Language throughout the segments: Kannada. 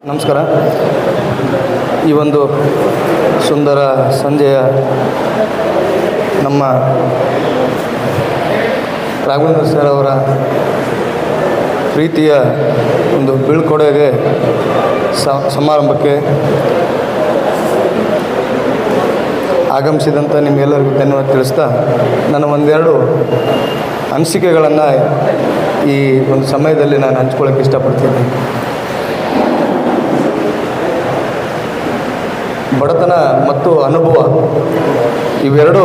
ನಮಸ್ಕಾರ. ಈ ಒಂದು ಸುಂದರ ಸಂಜೆಯ ನಮ್ಮ ರಾಘವೇಂದ್ರ ಸರ್ ಅವರ ಪ್ರೀತಿಯ ಒಂದು ಬೀಳ್ಕೊಡುಗೆ ಸಮಾರಂಭಕ್ಕೆ ಆಗಮಿಸಿದಂಥ ನಿಮಗೆಲ್ಲರಿಗೂ ಧನ್ಯವಾದ ತಿಳಿಸ್ತಾ ನನ್ನ ಒಂದೆರಡು ಅನಿಸಿಕೆಗಳನ್ನು ಈ ಒಂದು ಸಮಯದಲ್ಲಿ ನಾನು ಹಂಚ್ಕೊಳ್ಳೋಕ್ಕೆ ಇಷ್ಟಪಡ್ತೀನಿ. ಬಡತನ ಮತ್ತು ಅನುಭವ ಇವೆರಡು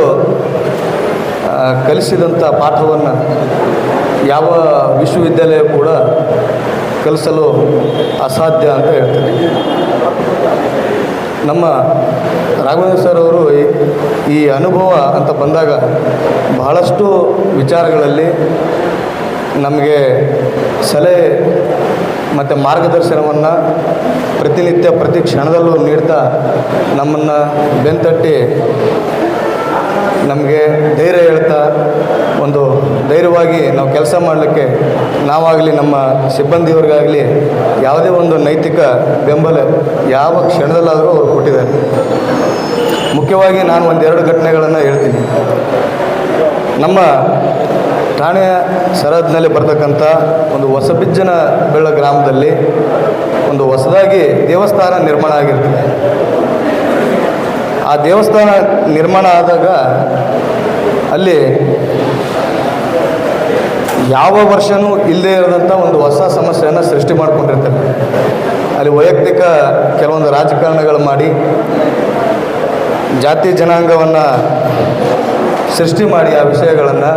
ಕಲಿಸಿದಂಥ ಪಾಠವನ್ನು ಯಾವ ವಿಶ್ವವಿದ್ಯಾಲಯ ಕೂಡ ಕಲಿಸಲು ಅಸಾಧ್ಯ ಅಂತ ಹೇಳ್ತಾರೆ. ನಮ್ಮ ರಾಘವೇಂದ್ರ ಸರ್ ಅವರು ಈ ಅನುಭವ ಅಂತ ಬಂದಾಗ ಬಹಳಷ್ಟು ವಿಚಾರಗಳಲ್ಲಿ ನಮಗೆ ಸಲಹೆ ಮತ್ತು ಮಾರ್ಗದರ್ಶನವನ್ನು ಪ್ರತಿನಿತ್ಯ ಪ್ರತಿ ಕ್ಷಣದಲ್ಲೂ ನೀಡ್ತಾ ನಮ್ಮನ್ನು ಬೆಂತಟ್ಟಿ ನಮಗೆ ಧೈರ್ಯ ಹೇಳ್ತಾ ಒಂದು ಧೈರ್ಯವಾಗಿ ನಾವು ಕೆಲಸ ಮಾಡಲಿಕ್ಕೆ ನಾವಾಗಲಿ ನಮ್ಮ ಸಿಬ್ಬಂದಿಯವರಿಗಾಗಲಿ ಯಾವುದೇ ಒಂದು ನೈತಿಕ ಬೆಂಬಲ ಯಾವ ಕ್ಷಣದಲ್ಲಾದರೂ ಅವರು ಕೊಟ್ಟಿದ್ದಾರೆ. ಮುಖ್ಯವಾಗಿ ನಾನು ಒಂದೆರಡು ಘಟನೆಗಳನ್ನು ಹೇಳ್ತೀನಿ. ನಮ್ಮ ಠಾಣೆ ಸರಹದ್ದಿನಲ್ಲಿ ಬರ್ತಕ್ಕಂಥ ಒಂದು ಹೊಸಬಿಜ್ಜನ ಬೆಳ್ಳ ಗ್ರಾಮದಲ್ಲಿ ಒಂದು ಹೊಸದಾಗಿ ದೇವಸ್ಥಾನ ನಿರ್ಮಾಣ ಆಗಿರ್ತದೆ. ಆ ದೇವಸ್ಥಾನ ನಿರ್ಮಾಣ ಆದಾಗ ಅಲ್ಲಿ ಯಾವ ವರ್ಷವೂ ಇಲ್ಲದೇ ಇರೋದಂಥ ಒಂದು ಹೊಸ ಸಮಸ್ಯೆಯನ್ನು ಸೃಷ್ಟಿ ಮಾಡ್ಕೊಂಡಿರ್ತಾರೆ. ಅಲ್ಲಿ ವೈಯಕ್ತಿಕ ಕೆಲವೊಂದು ರಾಜಕಾರಣಗಳು ಮಾಡಿ ಜಾತಿ ಜನಾಂಗವನ್ನು ಸೃಷ್ಟಿ ಮಾಡಿ ಆ ವಿಷಯಗಳನ್ನು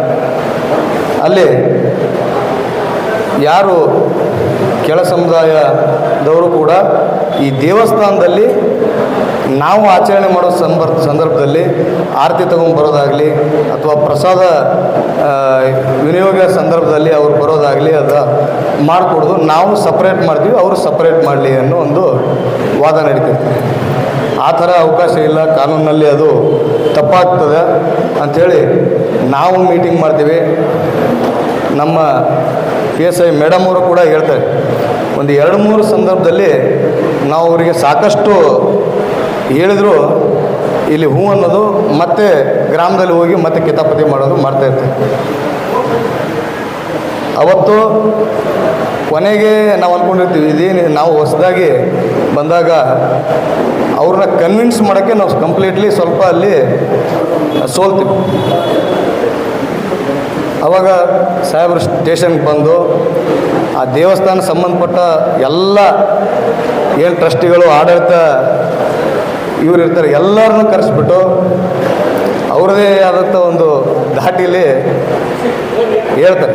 ಅಲ್ಲಿ ಯಾರು ಕೆಳ ಸಮುದಾಯದವರು ಕೂಡ ಈ ದೇವಸ್ಥಾನದಲ್ಲಿ ನಾವು ಆಚರಣೆ ಮಾಡೋ ಸಂದರ್ಭದಲ್ಲಿ ಆರತಿ ತೊಗೊಂಡ್ಬರೋದಾಗಲಿ ಅಥವಾ ಪ್ರಸಾದ ವಿನಿಯೋಗ ಸಂದರ್ಭದಲ್ಲಿ ಅವರು ಬರೋದಾಗಲಿ ಅದು ಮಾಡಿಕೊಡೋದು, ನಾವು ಸಪ್ರೇಟ್ ಮಾಡ್ತೀವಿ, ಅವರು ಸಪ್ರೇಟ್ ಮಾಡಲಿ ಅನ್ನೋ ಒಂದು ವಾದ ನಡೀತೈತೆ. ಆ ಥರ ಅವಕಾಶ ಇಲ್ಲ, ಕಾನೂನಲ್ಲಿ ಅದು ತಪ್ಪಾಗ್ತದೆ ಅಂಥೇಳಿ ನಾವು ಮೀಟಿಂಗ್ ಮಾಡ್ತೀವಿ. ನಮ್ಮ PSI ಮೇಡಮ್ ಅವರು ಕೂಡ ಹೇಳ್ತಾರೆ. ಒಂದು 2-3 ಸಂದರ್ಭದಲ್ಲಿ ನಾವು ಅವರಿಗೆ ಸಾಕಷ್ಟು ಹೇಳಿದ್ರು ಇಲ್ಲಿ ಹೂ ಅನ್ನೋದು ಮತ್ತೆ ಗ್ರಾಮದಲ್ಲಿ ಹೋಗಿ ಮತ್ತೆ ಕಿತಾಪತಿ ಮಾಡೋದು ಮಾಡ್ತಾಯಿರ್ತಾರೆ. ಅವತ್ತು ಕೊನೆಗೆ ನಾವು ಅಂದ್ಕೊಂಡಿರ್ತೀವಿ ಇದೇನು ನಾವು ಹೊಸದಾಗಿ ಬಂದಾಗ ಅವ್ರನ್ನ ಕನ್ವಿನ್ಸ್ ಮಾಡೋಕ್ಕೆ ನಾವು ಕಂಪ್ಲೀಟ್ಲಿ ಸ್ವಲ್ಪ ಅಲ್ಲಿ ಸೋಲ್ತೀವಿ. ಆವಾಗ ಸಾಹೇಬ್ರು ಸ್ಟೇಷನ್ಗೆ ಬಂದು ಆ ದೇವಸ್ಥಾನ ಸಂಬಂಧಪಟ್ಟ ಎಲ್ಲ ಏನು ಟ್ರಸ್ಟಿಗಳು ಆಡಳಿತ ಇವ್ರು ಇರ್ತಾರೆ ಎಲ್ಲರನ್ನೂ ಕರೆಸ್ಬಿಟ್ಟು ಅವ್ರದ್ದೇ ಆದಂಥ ಒಂದು ಧಾಟಿಲಿ ಹೇಳ್ತಾರೆ.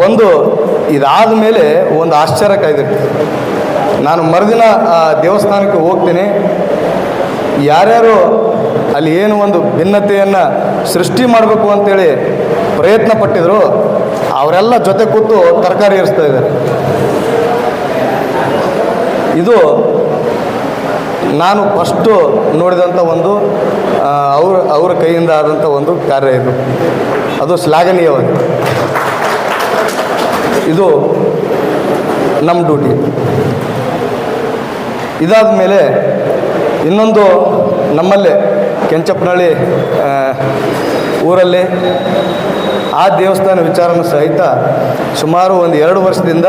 ಒಂದು ಇದಾದ ಮೇಲೆ ಒಂದು ಆಶ್ಚರ್ಯ ಕಾಯ್ದಿರ್ತದೆ. ನಾನು ಮರುದಿನ ಆ ದೇವಸ್ಥಾನಕ್ಕೆ ಹೋಗ್ತೀನಿ. ಯಾರ್ಯಾರು ಅಲ್ಲಿ ಏನು ಒಂದು ಭಿನ್ನತೆಯನ್ನು ಸೃಷ್ಟಿ ಮಾಡಬೇಕು ಅಂತೇಳಿ ಪ್ರಯತ್ನ ಪಟ್ಟಿದ್ರು ಅವರೆಲ್ಲ ಜೊತೆ ಕೂತು ತರಕಾರಿ ಏರಿಸ್ತಾ ಇದ್ದಾರೆ. ನಾನು ಫಸ್ಟು ನೋಡಿದಂಥ ಒಂದು ಅವರ ಕೈಯಿಂದ ಆದಂಥ ಒಂದು ಕಾರ್ಯ ಇದು. ಅದು ಶ್ಲಾಘನೀಯವಾಗಿದೆ. ಇದು ನಮ್ಮ ಡ್ಯೂಟಿ. ಇದಾದ ಮೇಲೆ ಇನ್ನೊಂದು ನಮ್ಮಲ್ಲೇ ಕೆಂಚಪ್ಪನಹಳ್ಳಿ ಊರಲ್ಲಿ ಆ ದೇವಸ್ಥಾನ ವಿಚಾರನೂ ಸಹಿತ ಸುಮಾರು ಒಂದು 2 ವರ್ಷದಿಂದ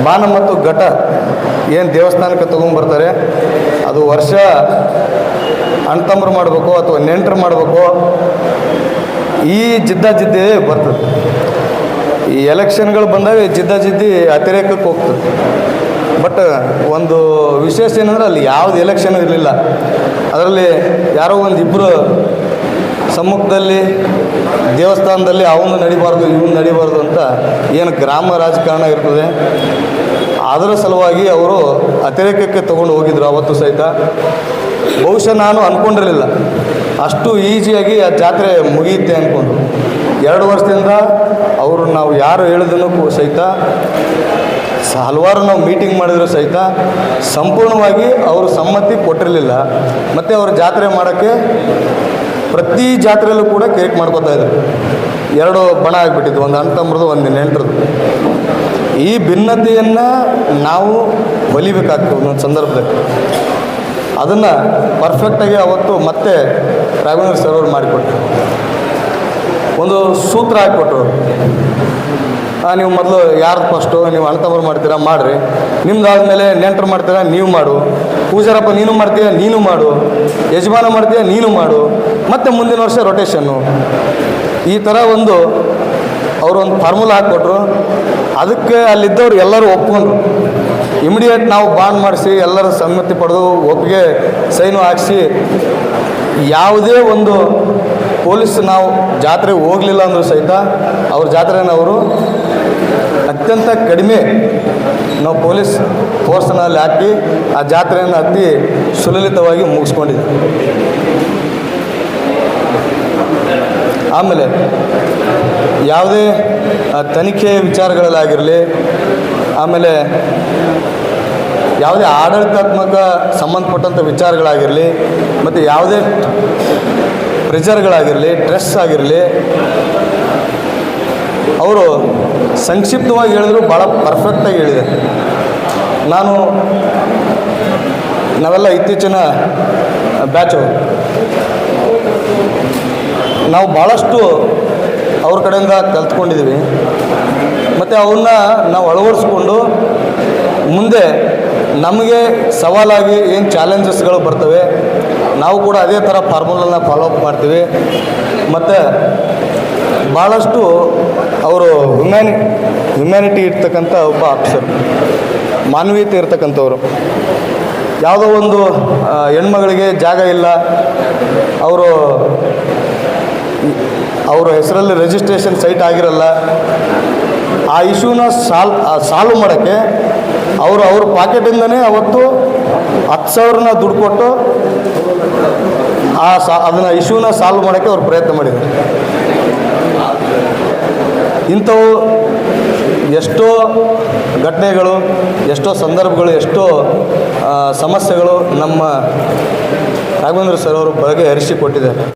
ಬಾನ ಮತ್ತು ಘಟ ಏನು ದೇವಸ್ಥಾನಕ್ಕೆ ತೊಗೊಂಡ್ಬರ್ತಾರೆ ಅದು ವರ್ಷ ಅಣ್ತಂಬ್ರು ಮಾಡಬೇಕು ಅಥವಾ ನೆಂಟರು ಮಾಡಬೇಕು, ಈ ಜಿದ್ದಿ ಬರ್ತದೆ. ಈ ಎಲೆಕ್ಷನ್ಗಳು ಬಂದಾಗ ಜಿದ್ದಿ ಅತಿರೇಕಕ್ಕೆ ಹೋಗ್ತದೆ. ಬಟ್ ಒಂದು ವಿಶೇಷ ಏನಂದ್ರೆ ಅಲ್ಲಿ ಯಾವುದು ಎಲೆಕ್ಷನ್ ಇರಲಿಲ್ಲ. ಅದರಲ್ಲಿ ಯಾರೋ ಒಂದಿಬ್ಬರು ಸಮ್ಮುಖದಲ್ಲಿ ದೇವಸ್ಥಾನದಲ್ಲಿ ಅವನು ನಡಿಬಾರ್ದು ಇವನು ನಡಿಬಾರ್ದು ಅಂತ ಏನು ಗ್ರಾಮ ರಾಜಕಾರಣ ಇರ್ತದೆ ಅದರ ಸಲುವಾಗಿ ಅವರು ಅತಿರೇಕಕ್ಕೆ ತೊಗೊಂಡು ಹೋಗಿದ್ರು ಅವತ್ತು ಸಹಿತ. ಬಹುಶಃ ನಾನು ಅಂದ್ಕೊಂಡಿರಲಿಲ್ಲ ಅಷ್ಟು ಈಸಿಯಾಗಿ ಆ ಜಾತ್ರೆ ಮುಗಿಯುತ್ತೆ ಅಂದ್ಕೊಂಡು. 2 ವರ್ಷದಿಂದ ಅವರು ನಾವು ಯಾರು ಹೇಳಿದನು ಸಹಿತ ಹಲವಾರು ನಾವು ಮೀಟಿಂಗ್ ಮಾಡಿದ್ರು ಸಹಿತ ಸಂಪೂರ್ಣವಾಗಿ ಅವರು ಸಮ್ಮತಿ ಕೊಟ್ಟಿರಲಿಲ್ಲ. ಮತ್ತು ಅವರು ಜಾತ್ರೆ ಮಾಡೋಕ್ಕೆ ಪ್ರತಿ ಜಾತ್ರೆಯಲ್ಲೂ ಕೂಡ ಕೇಕ್ ಮಾಡ್ಕೋತಾ ಇದ್ರು. 2 ಬಣ ಆಗಿಬಿಟ್ಟಿದ್ದು, ಒಂದು ಅಣ್ತಂಬ್ರದು ಒಂದು ನೆಂಟ್ರದ್ದು. ಈ ಭಿನ್ನತೆಯನ್ನು ನಾವು ಹೊಲಿಬೇಕಾಗ್ತದೆ ಒಂದೊಂದು ಸಂದರ್ಭದಲ್ಲಿ. ಅದನ್ನು ಪರ್ಫೆಕ್ಟಾಗಿ ಅವತ್ತು ಮತ್ತೆ ರಾಘವೇಂದ್ರ ಸರ್ ಅವರು ಮಾಡಿಕೊಟ್ರು. ಒಂದು ಸೂತ್ರ ಹಾಕಿಕೊಟ್ರು, ನೀವು ಮೊದಲು ಯಾರ್ದು ಫಸ್ಟು, ನೀವು ಅಣ್ಣತಮ್ಮರು ಮಾಡ್ತೀರಾ ಮಾಡಿರಿ, ನಿಮ್ದಾದ್ಮೇಲೆ ನೆಂಟರು ಮಾಡ್ತೀರಾ ನೀವು ಮಾಡು, ಪೂಜಾರಪ್ಪ ನೀನು ಮಾಡ್ತೀಯ ನೀನು ಮಾಡು, ಯಜಮಾನ ಮಾಡ್ತೀಯ ನೀನು ಮಾಡು, ಮತ್ತು ಮುಂದಿನ ವರ್ಷ ರೊಟೇಷನ್ನು. ಈ ಥರ ಒಂದು ಅವರು ಒಂದು ಫಾರ್ಮುಲಾ ಹಾಕ್ಕೊಟ್ರು. ಅದಕ್ಕೆ ಅಲ್ಲಿದ್ದವ್ರು ಎಲ್ಲರೂ ಒಪ್ಕೊಂಡ್ರು. ಇಮಿಡಿಯೇಟ್ ನಾವು ಬಾಂಡ್ ಮಾಡಿಸಿ ಎಲ್ಲರ ಸಮ್ಮತಿ ಪಡೆದು ಒಪ್ಪಿಗೆ ಸೈನು ಹಾಕಿಸಿ, ಯಾವುದೇ ಒಂದು ಪೊಲೀಸ್ ನಾವು ಜಾತ್ರೆಗೆ ಹೋಗಲಿಲ್ಲ ಅಂದರೂ ಸಹಿತ ಅವ್ರ ಜಾತ್ರೆನ ಅವರು ಅತ್ಯಂತ ಕಡಿಮೆ ನಾವು ಪೊಲೀಸ್ ಫೋರ್ಸ್ನಲ್ಲಿ ಹಾಕಿ ಆ ಜಾತ್ರೆಯನ್ನು ಅತಿ ಸುಲಲಿತವಾಗಿ ಮುಗಿಸ್ಕೊಂಡಿದ್ವಿ. ಆಮೇಲೆ ಯಾವುದೇ ತನಿಖೆ ವಿಚಾರಗಳಲ್ಲಾಗಿರಲಿ, ಆಮೇಲೆ ಯಾವುದೇ ಆಡಳಿತಾತ್ಮಕ ಸಂಬಂಧಪಟ್ಟಂಥ ವಿಚಾರಗಳಾಗಿರಲಿ, ಮತ್ತು ಯಾವುದೇ ಪ್ರೆಷರ್ಗಳಾಗಿರಲಿ, ಸ್ಟ್ರೆಸ್ ಆಗಿರಲಿ, ಅವರು ಸಂಕ್ಷಿಪ್ತವಾಗಿ ಹೇಳಿದ್ರು, ಭಾಳ ಪರ್ಫೆಕ್ಟಾಗಿ ಹೇಳಿದೆ. ನಾವೆಲ್ಲ ಇತ್ತೀಚಿನ ಬ್ಯಾಚು, ನಾವು ಭಾಳಷ್ಟು ಅವ್ರ ಕಡೆಯಿಂದ ಕಲ್ತ್ಕೊಂಡಿದ್ದೀವಿ. ಮತ್ತು ಅವನ್ನ ನಾವು ಅಳವಡಿಸ್ಕೊಂಡು ಮುಂದೆ ನಮಗೆ ಸವಾಲಾಗಿ ಏನು ಚಾಲೆಂಜಸ್ಗಳು ಬರ್ತವೆ, ನಾವು ಕೂಡ ಅದೇ ಥರ ಫಾರ್ಮುಲನ್ನ ಫಾಲೋ ಅಪ್ ಮಾಡ್ತೀವಿ. ಮತ್ತು ಭಾಳಷ್ಟು ಅವರು ಹ್ಯುಮ್ಯಾನಿಟಿ ಇರ್ತಕ್ಕಂಥ ಒಬ್ಬ ಆಫೀಸರ್, ಮಾನವೀಯತೆ ಇರ್ತಕ್ಕಂಥವ್ರು. ಯಾವುದೋ ಒಂದು ಹೆಣ್ಮಗಳಿಗೆ ಜಾಗ ಇಲ್ಲ, ಅವರ ಹೆಸರಲ್ಲಿ ರಿಜಿಸ್ಟ್ರೇಷನ್ ಸೈಟ್ ಆಗಿರಲ್ಲ, ಆ ಇಶ್ಯೂನ ಸಾಲ್ವ್ ಮಾಡೋಕ್ಕೆ ಅವ್ರ ಪಾಕೆಟಿಂದನೇ ಅವತ್ತು 10,000 ದುಡ್ಡು ಕೊಟ್ಟು ಅದನ್ನು ಇಶ್ಯೂನ ಸಾಲ್ವ್ ಮಾಡೋಕ್ಕೆ ಅವ್ರು ಪ್ರಯತ್ನ ಮಾಡಿದ್ದಾರೆ. ಇಂಥವು ಎಷ್ಟೋ ಘಟನೆಗಳು, ಎಷ್ಟೋ ಸಂದರ್ಭಗಳು, ಎಷ್ಟೋ ಸಮಸ್ಯೆಗಳು ನಮ್ಮ ರಾಘವೇಂದ್ರ ಸರ್ ಅವರು ಬಗೆಹರಿಸಿಕೊಟ್ಟಿದ್ದಾರೆ.